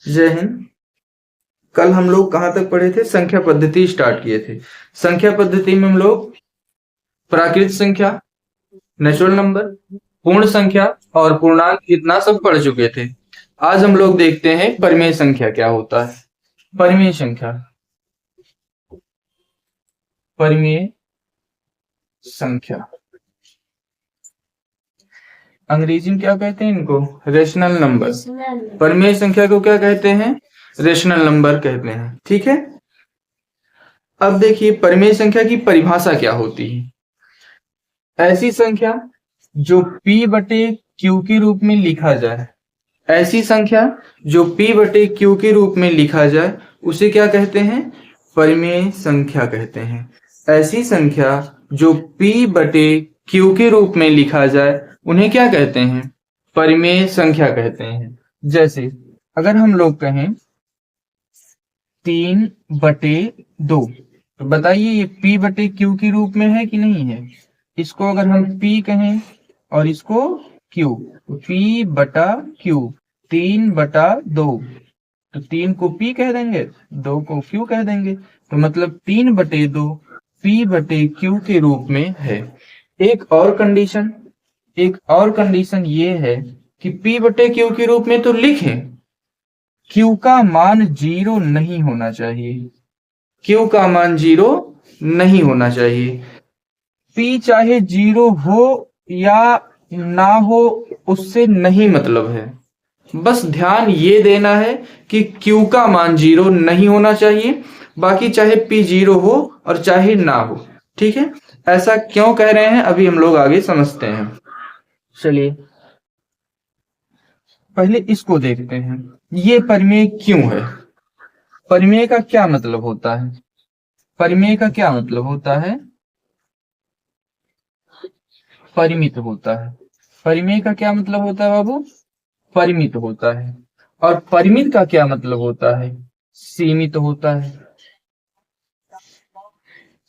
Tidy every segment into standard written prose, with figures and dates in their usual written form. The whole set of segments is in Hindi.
जय हिंद। कल हम लोग कहाँ तक पढ़े थे? संख्या पद्धति स्टार्ट किए थे। संख्या पद्धति में हम लोग प्राकृत संख्या, नेचुरल नंबर, पूर्ण संख्या और पूर्णांक इतना सब पढ़ चुके थे। आज हम लोग देखते हैं परिमेय संख्या क्या होता है। परिमेय संख्या, परिमेय संख्या अंग्रेजी में क्या कहते हैं इनको? Rational number. परिमेय संख्या को क्या कहते हैं? रेशनल नंबर कहते हैं। ठीक है, अब देखिए परिमेय संख्या की परिभाषा क्या होती है। ऐसी संख्या जो P बटे Q के रूप में लिखा जाए, ऐसी संख्या जो P बटे Q के रूप में लिखा जाए उसे क्या कहते हैं? परिमेय संख्या कहते हैं। ऐसी संख्या जो P बटे Q के रूप में लिखा जाए उन्हें क्या कहते हैं? परिमेय संख्या कहते हैं। जैसे अगर हम लोग कहें 3/2, तो बताइए ये P बटे Q के रूप में है कि नहीं है? इसको अगर हम P कहें और इसको Q, तो P बटा Q 3/2, तो 3 को P कह देंगे, 2 को Q कह देंगे, तो मतलब 3/2 P बटे Q के रूप में है। एक और कंडीशन ये है कि P बटे Q के रूप में तो लिखें, Q का मान 0 नहीं होना चाहिए। Q का मान 0 नहीं होना चाहिए। P चाहे 0 हो या ना हो उससे नहीं मतलब है, बस ध्यान ये देना है कि Q का मान 0 नहीं होना चाहिए, बाकी चाहे P 0 हो और चाहे ना हो। ठीक है, ऐसा क्यों कह रहे हैं अभी हम लोग आगे समझते हैं। चलिए पहले इसको देखते हैं, ये परिमेय क्यों है? परिमेय का क्या मतलब होता है? परिमेय का क्या मतलब होता है? परिमित होता है। परिमेय का क्या मतलब होता है बाबू? परिमित होता है। और परिमित का क्या मतलब होता है? सीमित होता है।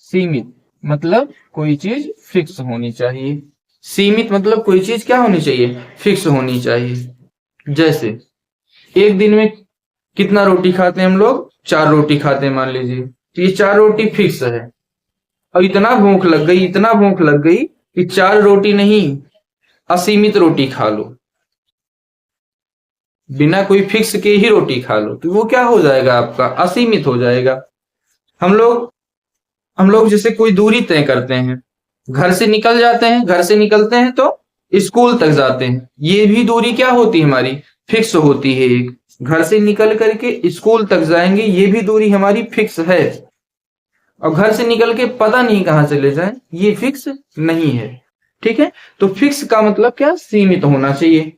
सीमित मतलब कोई चीज फिक्स होनी चाहिए। सीमित मतलब कोई चीज क्या होनी चाहिए? फिक्स होनी चाहिए। जैसे एक दिन में कितना रोटी खाते हैं हम लोग? 4 रोटी खाते हैं मान लीजिए, तो ये 4 रोटी फिक्स है। और इतना भूख लग गई कि 4 रोटी नहीं, असीमित रोटी खा लो, बिना कोई फिक्स के ही रोटी खा लो, तो वो क्या हो जाएगा? आपका असीमित हो जाएगा। हम लोग जैसे कोई दूरी तय करते हैं, घर से निकल जाते हैं, घर से निकलते हैं तो स्कूल तक जाते हैं, ये भी दूरी क्या होती है? हमारी फिक्स होती है। एक घर से निकल करके स्कूल तक जाएंगे, ये भी दूरी हमारी फिक्स है। और घर से निकल के पता नहीं कहां चले जाए, ये फिक्स नहीं है। ठीक है, तो फिक्स का मतलब क्या? सीमित होना चाहिए।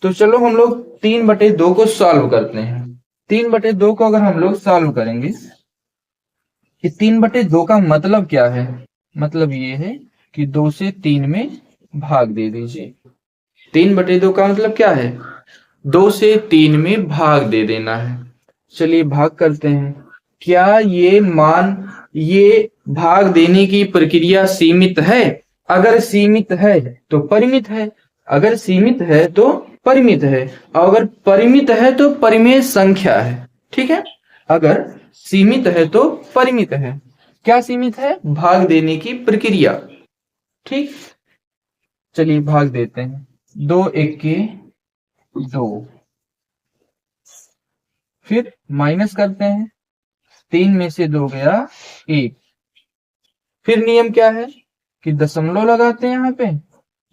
तो चलो हम लोग 3/2 को सॉल्व करते हैं। 3/2 को अगर हम लोग सॉल्व करेंगे, कि 3/2 का मतलब क्या है? मतलब ये है कि 2 से 3 में भाग दे दीजिए। 3/2 का मतलब क्या है? 2 से 3 में भाग दे देना है। चलिए भाग करते हैं। क्या ये भाग देने की प्रक्रिया सीमित है? अगर सीमित है तो परिमित है, अगर सीमित है तो परिमित है, और अगर परिमित है तो परिमेय संख्या है। ठीक है, अगर सीमित है तो परिमित है। क्या सीमित है? भाग देने की प्रक्रिया। ठीक, चलिए भाग देते हैं। 2 1 2, फिर माइनस करते हैं, 3 में से 2 गया 1। फिर नियम क्या है कि दशमलव लगाते हैं, यहाँ पे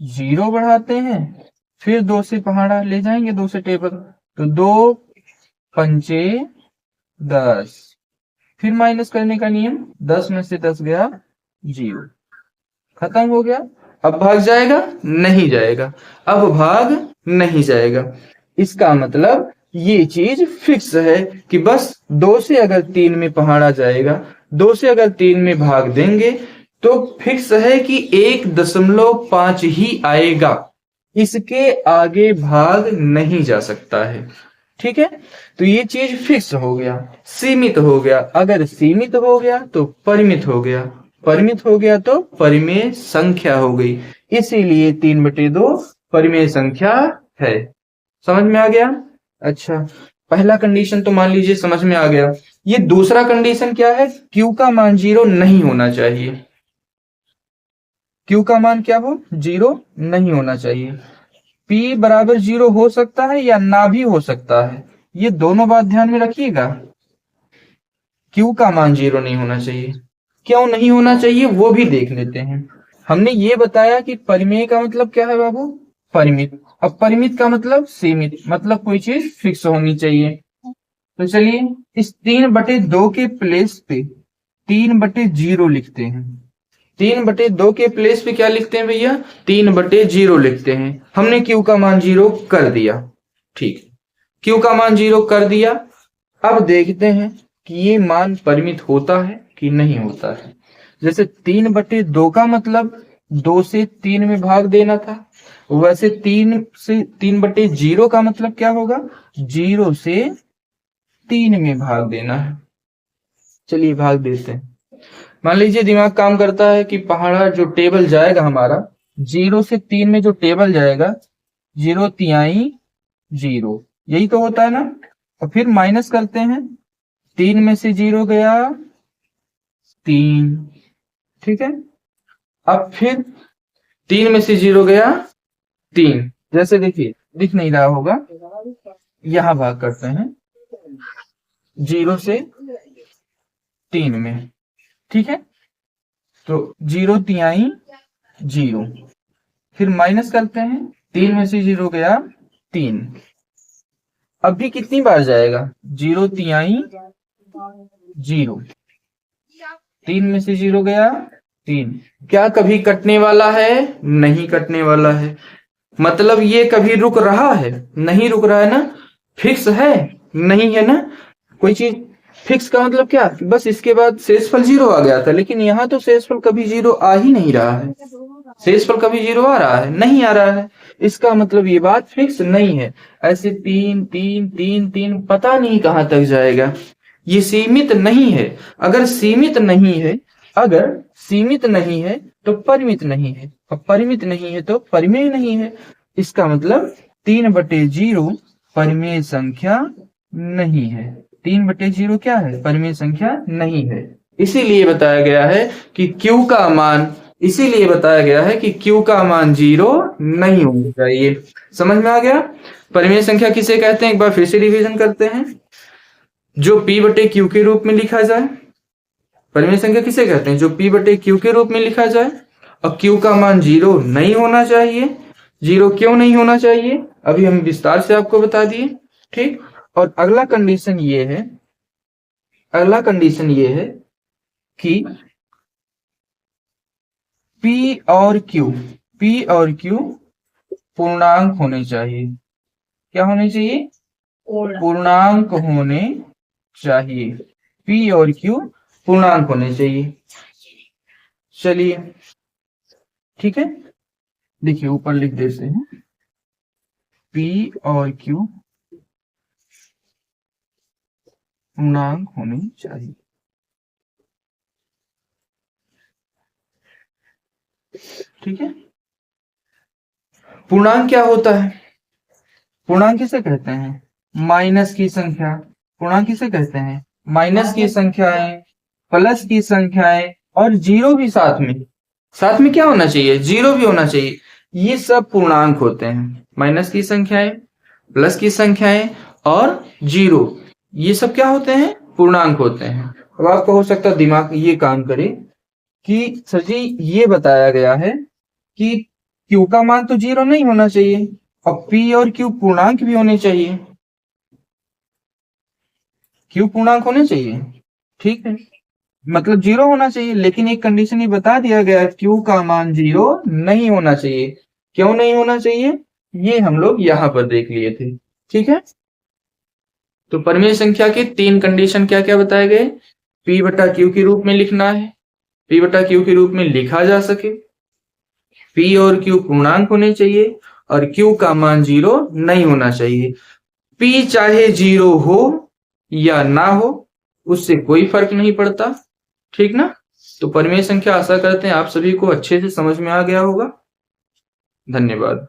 0 बढ़ाते हैं, फिर 2 से पहाड़ा ले जाएंगे, 2 से टेबल, तो 2 पंचे 10, फिर माइनस करने का नियम, 10 में से 10 गया 0, खत्म हो गया। अब भाग जाएगा? नहीं जाएगा। अब भाग नहीं जाएगा। इसका मतलब ये चीज फिक्स है कि बस 2 से अगर 3 में पहाड़ा जाएगा, 2 से अगर 3 में भाग देंगे तो फिक्स है कि 1.5 ही आएगा, इसके आगे भाग नहीं जा सकता है। ठीक है, तो ये चीज फिक्स हो गया। सीमित हो गया, अगर सीमित हो गया तो परिमित हो गया, परिमित हो गया तो परिमेय संख्या हो गई। इसीलिए 3/2 परिमेय संख्या है। समझ में आ गया? अच्छा, पहला कंडीशन तो मान लीजिए समझ में आ गया। ये दूसरा कंडीशन क्या है, Q का मान 0 नहीं होना चाहिए। Q का मान क्या हो, 0 नहीं होना चाहिए। P बराबर 0 हो सकता है या ना भी हो सकता है, ये दोनों बात ध्यान में रखिएगा। Q का मान 0 नहीं होना चाहिए। क्यों नहीं होना चाहिए वो भी देख लेते हैं। हमने ये बताया कि परिमेय का मतलब क्या है बाबू, परिमित। अब परिमित का मतलब सीमित, मतलब कोई चीज फिक्स होनी चाहिए। तो चलिए इस 3/2 के प्लेस पे 3/0 लिखते हैं। 3/2 के प्लेस पे क्या लिखते हैं भैया, 3/0 लिखते हैं। हमने Q का मान 0 कर दिया, ठीक, Q का मान 0 कर दिया। अब देखते हैं कि ये मान परिमित होता है कि नहीं होता है। जैसे 3/2 का मतलब 2 से 3 में भाग देना था, वैसे 3/0 का मतलब क्या होगा, 0 से 3 में भाग देना है। चलिए भाग देते हैं। मान लीजिए दिमाग काम करता है कि पहाड़ा जो टेबल जाएगा हमारा 0 से 3 में, जो टेबल जाएगा 0 तिहाई 0, यही तो होता है ना। और फिर माइनस करते हैं, 3 में से 0 गया 3, ठीक है। अब फिर 3 में से 0 गया 3, जैसे देखिए दिख नहीं रहा होगा, यहां भाग करते हैं 0 से 3 में, ठीक है। तो 0 तिहाई 0, फिर माइनस करते हैं, 3 में से 0 गया 3। अभी कितनी बार जाएगा, 0 तिहाई 0, 3 में से 0 गया 3। क्या कभी कटने वाला है, नहीं कटने वाला है। मतलब ये कभी रुक रहा है, नहीं रुक रहा है ना, फिक्स है, नहीं है ना। कोई चीज फिक्स का मतलब क्या, बस इसके बाद शेषफल 0 आ गया था, लेकिन यहाँ तो शेषफल कभी 0 आ ही नहीं रहा है। शेषफल कभी 0 आ रहा है, नहीं आ रहा है, इसका मतलब ये बात फिक्स नहीं है। ऐसे 3 3 3 3 पता नहीं कहां तक जाएगा, ये सीमित नहीं है। अगर सीमित नहीं है, अगर सीमित नहीं है तो परिमित नहीं है, और परिमित नहीं है तो परिमेय नहीं है। इसका मतलब 3/0 परिमेय संख्या नहीं है। 3/0 क्या है, परिमेय संख्या नहीं है। इसीलिए बताया गया है कि Q का मान, इसीलिए बताया गया है कि Q का मान 0 नहीं होना चाहिए। समझ में आ गया। परिमेय संख्या किसे कहते हैं, एक बार फिर से रिवीजन करते हैं। जो P/Q के रूप में लिखा जाए, परिमेय संख्या किसे कहते हैं, जो P/Q के रूप में लिखा जाए, और Q का मान 0 नहीं होना चाहिए। 0 क्यों नहीं होना चाहिए, अभी हम विस्तार से आपको बता दिए, ठीक। और अगला कंडीशन ये है, अगला कंडीशन ये है कि P और Q पूर्णांक होने चाहिए। क्या होने चाहिए, पूर्णांक होने चाहिए। P और Q पूर्णांक होने चाहिए। चलिए ठीक है, देखिए ऊपर लिख देते हैं, P और Q पूर्णांक होने चाहिए। ठीक है। पूर्णांक क्या होता है, पूर्णांक किसे कहते हैं, माइनस की संख्या। पूर्णांक किसे कहते हैं, माइनस की संख्याएं, प्लस की संख्याएं, और 0 भी साथ में, साथ में क्या होना चाहिए, 0 भी होना चाहिए। ये सब पूर्णांक होते हैं। माइनस की संख्याएं, प्लस की संख्याएं और 0, ये सब क्या होते हैं, पूर्णांक होते हैं। अब आपको हो सकता है दिमाग ये काम करे कि सर जी ये बताया गया है कि Q का मान तो 0 नहीं होना चाहिए, और P और Q पूर्णांक भी होने चाहिए। Q पूर्णांक होने चाहिए, ठीक है, मतलब 0 होना चाहिए। लेकिन एक कंडीशन ये बता दिया गया है, Q का मान 0 नहीं होना चाहिए। क्यों नहीं होना चाहिए, ये हम लोग यहां पर देख लिए थे। ठीक है, तो परिमेय संख्या के 3 कंडीशन क्या क्या बताए गए, P/Q के रूप में लिखना है, P/Q के रूप में लिखा जा सके, P और Q पूर्णांक होने चाहिए, और Q का मान 0 नहीं होना चाहिए। P चाहे 0 हो या ना हो, उससे कोई फर्क नहीं पड़ता। ठीक ना। तो परिमेय संख्या आशा करते हैं आप सभी को अच्छे से समझ में आ गया होगा। धन्यवाद।